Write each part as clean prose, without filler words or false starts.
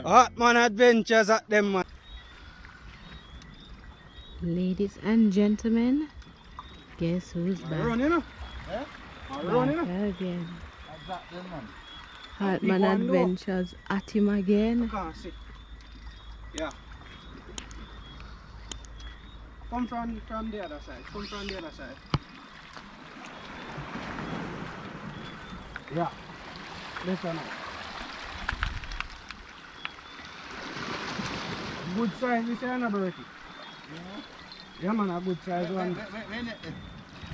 Hartman Adventures at them, man. Ladies and gentlemen, guess who's back? Run, you know? Run, you know? Back again. Exactly, man. Hartman Adventures at him again. Can't see. Yeah. Come from the other side. Come from the other side. Yeah. Listen now. Good size this here, Bertie. Yeah, man, a good size one.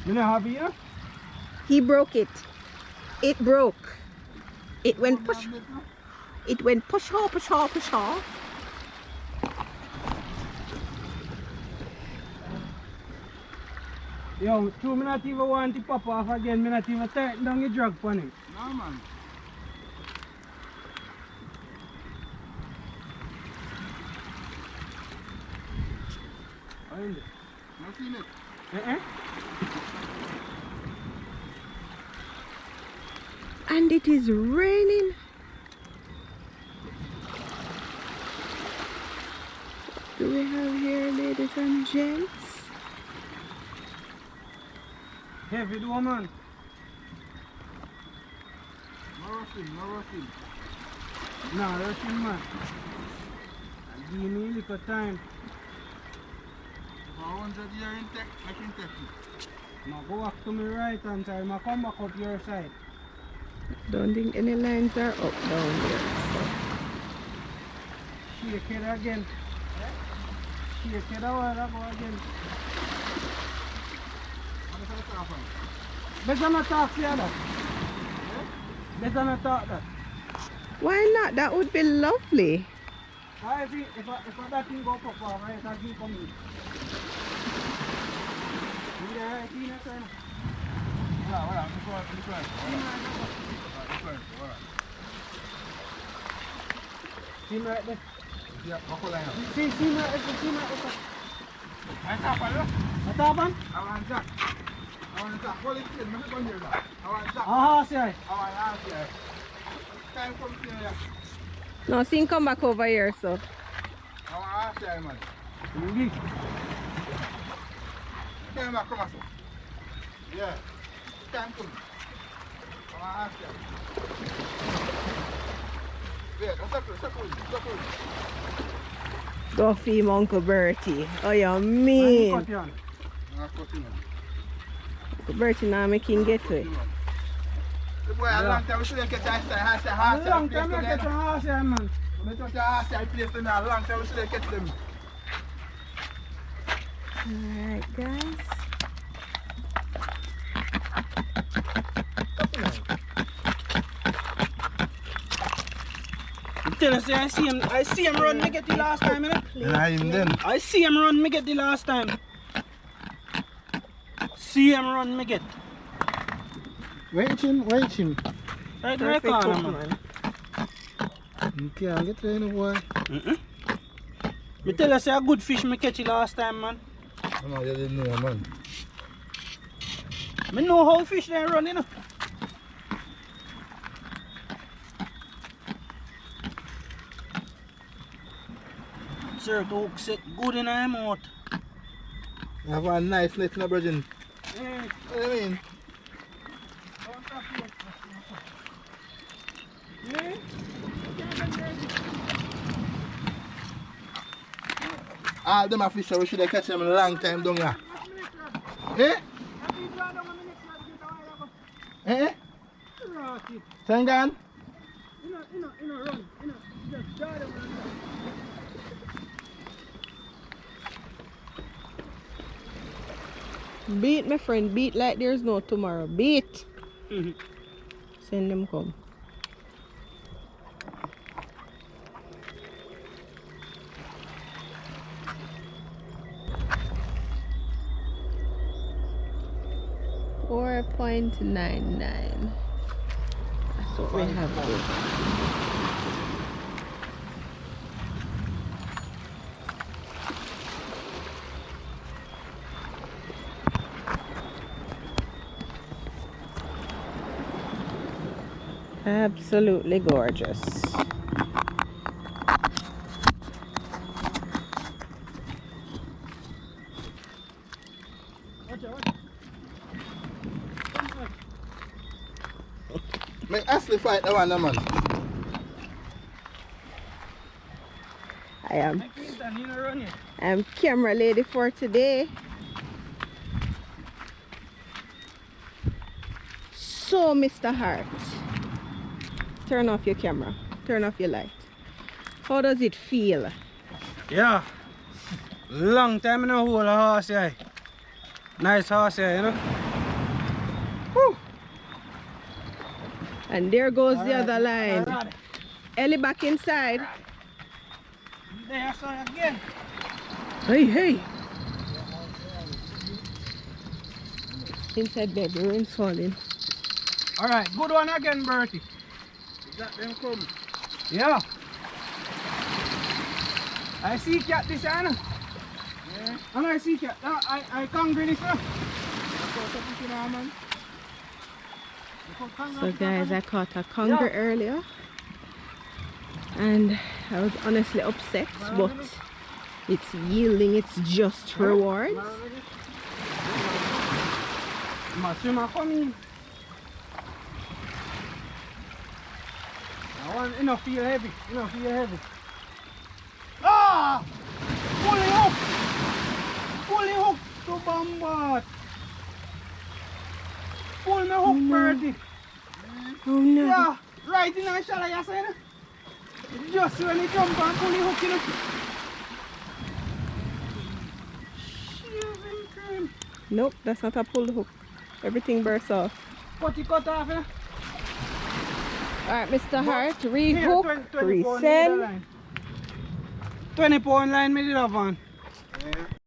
You know have it? He broke it. It broke. It went push. It went push off, push off, push off. Yo, two me not even want to pop off again. Me not even tighten down the drag on him. No, man. Find it. Not seen it. And it is raining. What do we have here, ladies and gents? Heavy though, man. No rushing, no rushing. Nah, rushing, man. Give me a little time. For 100 years in tech, I can take it. Now go back to my right hand side, I come back up your side. Don't think any lines are up down here. Shake it again. Shake it over, go again. Better not talk to that. Better not talk that. Why not? That would be lovely. If that thing go up, right, that thing come in. Yeah, I see that turn. See right there. See right there. Atapan? I want that. Hold it still. I want that. I want that. Ah, see. I want that. Time comes here. No, see him come back over here, so. I want that, man. Really? Come back, come on. Yeah. Time comes. I want that. Yeah, that's cool. Go feed Uncle Bertie. Oh, you mean? Uncle Bertie now make him get to it. Boy, a long time we should have kept a long time we kept a horse here, man. We took a horse here place to now. A long time we should have kept them. Alright, guys. Tell us, I see him run me get the last time, innit? I see him run me get the last time. See him run me get. Wait him. Right there, corner, man. You can't get there, no boy. Me tell us a good fish me catch it last time, man. No, you didn't know, man. Me know how fish they run, you know. Sir, the hook set good in my mouth. I have a nice net in the virgin. What do you mean? All them are fish, we should have catch them a long time down here. Eh? Sangan? Run. Just try them. Beat, my friend. Beat like there's no tomorrow. Beat. Send them come. $4.99. That's what we have here. Absolutely gorgeous. fight the one, man. I am camera lady for today. So, Mr. Hart, turn off your camera, turn off your light. How does it feel? Yeah, long time in a whole horse, yeah. Nice horse, yeah, you know. Whew. And there goes the other line. Ellie back inside. There I saw it again. Hey, hey. Inside bed, the rain's falling. Alright, good one again, Bertie. Is that them come? Yeah. I see cat this one. Yeah. And I see cat. I can't green this one. So guys, I caught a conger earlier. And I was honestly upset, but it's yielding its just rewards. Swimmer coming. I want enough feel heavy. Enough feel heavy. Ah! Fully hook! Fully hook to bombard. Pull me hook, Bertie. Oh no. Yeah, right in the shallow, you say. Just when he jump and pull the hook, you know. Shaving cream. Nope, that's not a pull hook. Everything bursts off. Cut it cut off, eh? Alright, Mr. Hart, Here, rehook, 20 pound resend. line. 20 pound line, me did have one. Yeah.